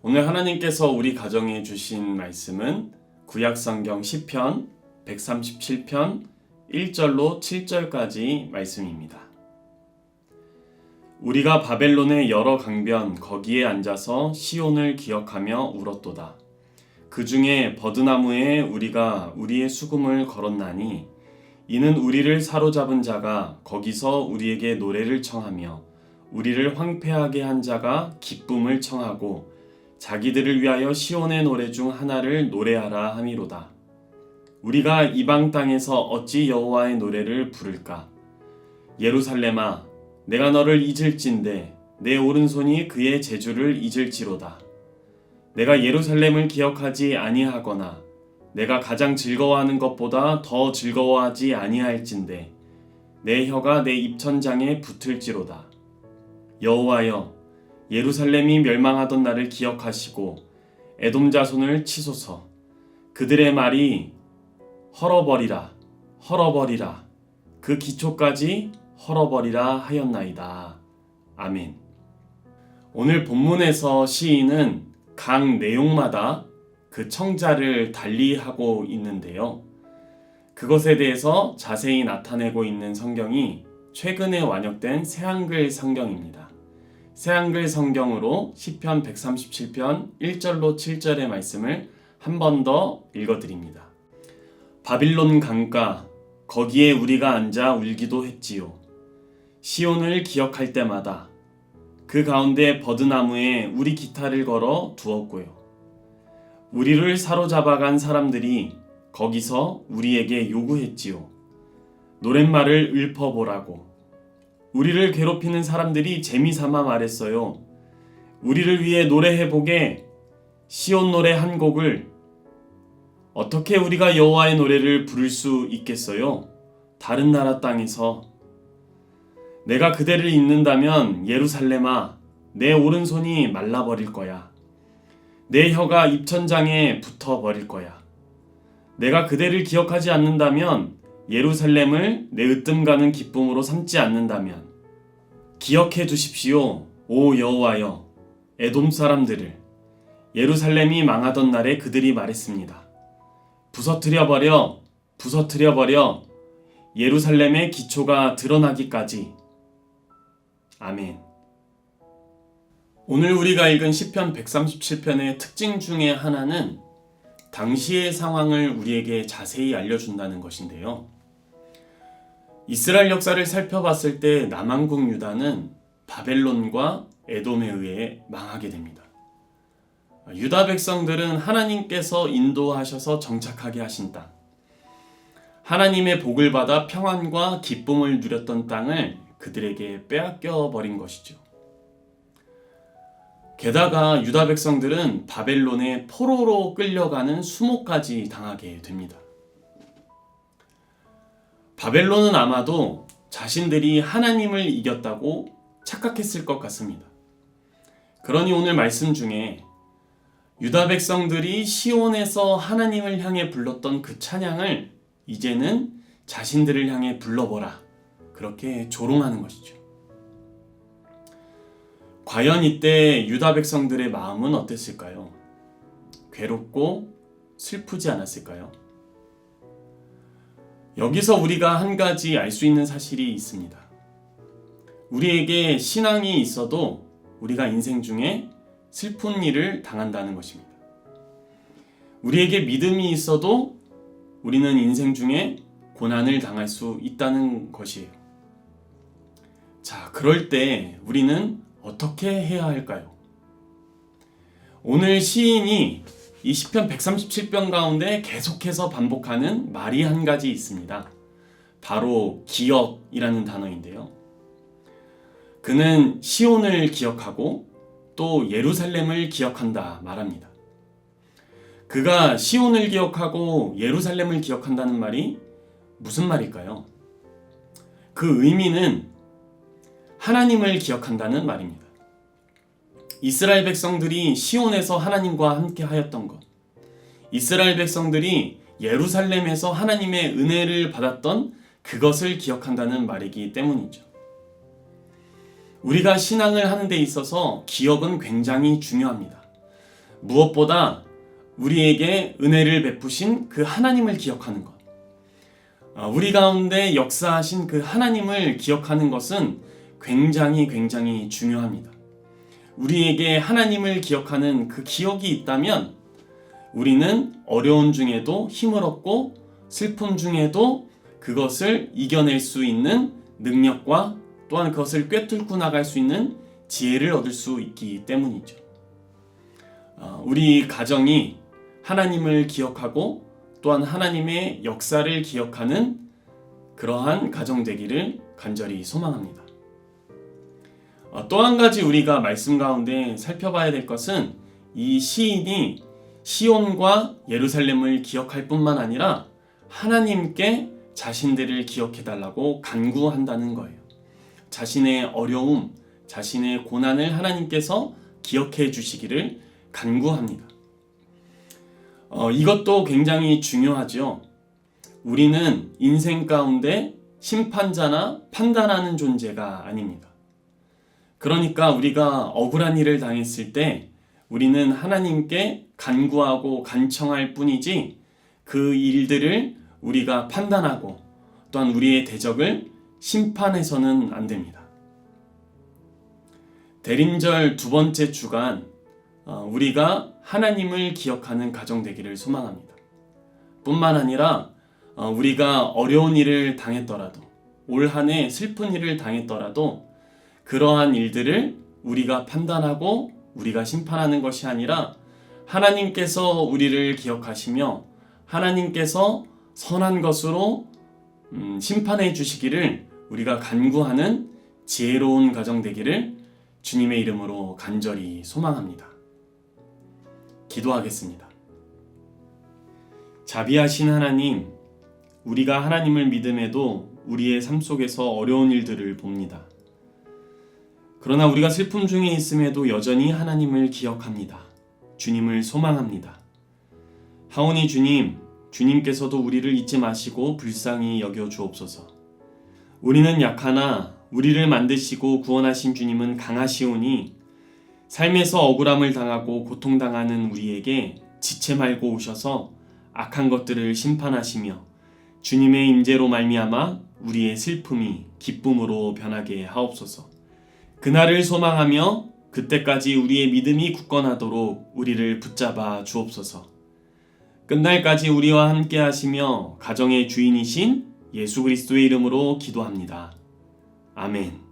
오늘 하나님께서 우리 가정에 주신 말씀은 구약성경 시편 137편 1절로 7절까지 말씀입니다. 우리가 바벨론의 여러 강변 거기에 앉아서 시온을 기억하며 울었도다. 그 중에 버드나무에 우리가 우리의 수금을 걸었나니 이는 우리를 사로잡은 자가 거기서 우리에게 노래를 청하며 우리를 황폐하게 한 자가 기쁨을 청하고 자기들을 위하여 시온의 노래 중 하나를 노래하라 함이로다. 우리가 이방 땅에서 어찌 여호와의 노래를 부를까? 예루살렘아, 내가 너를 잊을진대 내 오른손이 그의 재주를 잊을지로다. 내가 예루살렘을 기억하지 아니하거나 내가 가장 즐거워하는 것보다 더 즐거워하지 아니할진대 내 혀가 내 입천장에 붙을지로다. 여호와여, 예루살렘이 멸망하던 날을 기억하시고 에돔 자손을 치소서. 그들의 말이 헐어버리라 헐어버리라 그 기초까지 헐어버리라 하였나이다. 아멘. 오늘 본문에서 시인은 각 내용마다 그 청자를 달리하고 있는데요. 그것에 대해서 자세히 나타내고 있는 성경이 최근에 완역된 새한글 성경입니다. 새한글 성경으로 시편 137편 1절로 7절의 말씀을 한 번 더 읽어드립니다. 바빌론 강가 거기에 우리가 앉아 울기도 했지요. 시온을 기억할 때마다 그 가운데 버드나무에 우리 기타를 걸어 두었고요. 우리를 사로잡아간 사람들이 거기서 우리에게 요구했지요. 노랫말을 읊어보라고. 우리를 괴롭히는 사람들이 재미삼아 말했어요. 우리를 위해 노래해보게. 시온 노래 한 곡을. 어떻게 우리가 여호와의 노래를 부를 수 있겠어요? 다른 나라 땅에서. 내가 그대를 잊는다면 예루살렘아, 내 오른손이 말라버릴 거야. 내 혀가 입천장에 붙어버릴 거야. 내가 그대를 기억하지 않는다면 예루살렘을 내 으뜸 가는 기쁨으로 삼지 않는다면 기억해 두십시오. 오 여호와여, 에돔 사람들을. 예루살렘이 망하던 날에 그들이 말했습니다. 부서뜨려버려, 부서뜨려버려. 예루살렘의 기초가 드러나기까지. 아멘. 오늘 우리가 읽은 시편 137편의 특징 중에 하나는 당시의 상황을 우리에게 자세히 알려준다는 것인데요. 이스라엘 역사를 살펴봤을 때 남왕국 유다는 바벨론과 에돔에 의해 망하게 됩니다. 유다 백성들은 하나님께서 인도하셔서 정착하게 하신 땅, 하나님의 복을 받아 평안과 기쁨을 누렸던 땅을 그들에게 빼앗겨 버린 것이죠. 게다가 유다 백성들은 바벨론의 포로로 끌려가는 수모까지 당하게 됩니다. 바벨론은 아마도 자신들이 하나님을 이겼다고 착각했을 것 같습니다. 그러니 오늘 말씀 중에 유다 백성들이 시온에서 하나님을 향해 불렀던 그 찬양을 이제는 자신들을 향해 불러보라, 그렇게 조롱하는 것이죠. 과연 이때 유다 백성들의 마음은 어땠을까요? 괴롭고 슬프지 않았을까요? 여기서 우리가 한 가지 알 수 있는 사실이 있습니다. 우리에게 신앙이 있어도 우리가 인생 중에 슬픈 일을 당한다는 것입니다. 우리에게 믿음이 있어도 우리는 인생 중에 고난을 당할 수 있다는 것이에요. 자, 그럴 때 우리는 어떻게 해야 할까요? 오늘 시인이 이 시편 137편 가운데 계속해서 반복하는 말이 한 가지 있습니다. 바로 기억이라는 단어인데요. 그는 시온을 기억하고 또 예루살렘을 기억한다 말합니다. 그가 시온을 기억하고 예루살렘을 기억한다는 말이 무슨 말일까요? 그 의미는 하나님을 기억한다는 말입니다. 이스라엘 백성들이 시온에서 하나님과 함께 하였던 것, 이스라엘 백성들이 예루살렘에서 하나님의 은혜를 받았던 그것을 기억한다는 말이기 때문이죠. 우리가 신앙을 하는 데 있어서 기억은 굉장히 중요합니다. 무엇보다 우리에게 은혜를 베푸신 그 하나님을 기억하는 것. 우리 가운데 역사하신 그 하나님을 기억하는 것은 굉장히 중요합니다. 우리에게 하나님을 기억하는 그 기억이 있다면 우리는 어려운 중에도 힘을 얻고 슬픔 중에도 그것을 이겨낼 수 있는 능력과 또한 그것을 꿰뚫고 나갈 수 있는 지혜를 얻을 수 있기 때문이죠. 우리 가정이 하나님을 기억하고 또한 하나님의 역사를 기억하는 그러한 가정 되기를 간절히 소망합니다. 또 한 가지 우리가 말씀 가운데 살펴봐야 될 것은 이 시인이 시온과 예루살렘을 기억할 뿐만 아니라 하나님께 자신들을 기억해달라고 간구한다는 거예요. 자신의 어려움, 자신의 고난을 하나님께서 기억해 주시기를 간구합니다. 이것도 굉장히 중요하죠. 우리는 인생 가운데 심판자나 판단하는 존재가 아닙니다. 그러니까 우리가 억울한 일을 당했을 때 우리는 하나님께 간구하고 간청할 뿐이지 그 일들을 우리가 판단하고 또한 우리의 대적을 심판해서는 안 됩니다. 대림절 두 번째 주간 우리가 하나님을 기억하는 가정 되기를 소망합니다. 뿐만 아니라 우리가 어려운 일을 당했더라도 올 한 해 슬픈 일을 당했더라도 그러한 일들을 우리가 판단하고 우리가 심판하는 것이 아니라 하나님께서 우리를 기억하시며 하나님께서 선한 것으로 심판해 주시기를 우리가 간구하는 지혜로운 가정 되기를 주님의 이름으로 간절히 소망합니다. 기도하겠습니다. 자비하신 하나님, 우리가 하나님을 믿음에도 우리의 삶 속에서 어려운 일들을 봅니다. 그러나 우리가 슬픔 중에 있음에도 여전히 하나님을 기억합니다. 주님을 소망합니다. 하오니 주님, 주님께서도 우리를 잊지 마시고 불쌍히 여겨 주옵소서. 우리는 약하나 우리를 만드시고 구원하신 주님은 강하시오니 삶에서 억울함을 당하고 고통당하는 우리에게 지체 말고 오셔서 악한 것들을 심판하시며 주님의 임재로 말미암아 우리의 슬픔이 기쁨으로 변하게 하옵소서. 그날을 소망하며 그때까지 우리의 믿음이 굳건하도록 우리를 붙잡아 주옵소서. 끝날까지 우리와 함께 하시며 가정의 주인이신 예수 그리스도의 이름으로 기도합니다. 아멘.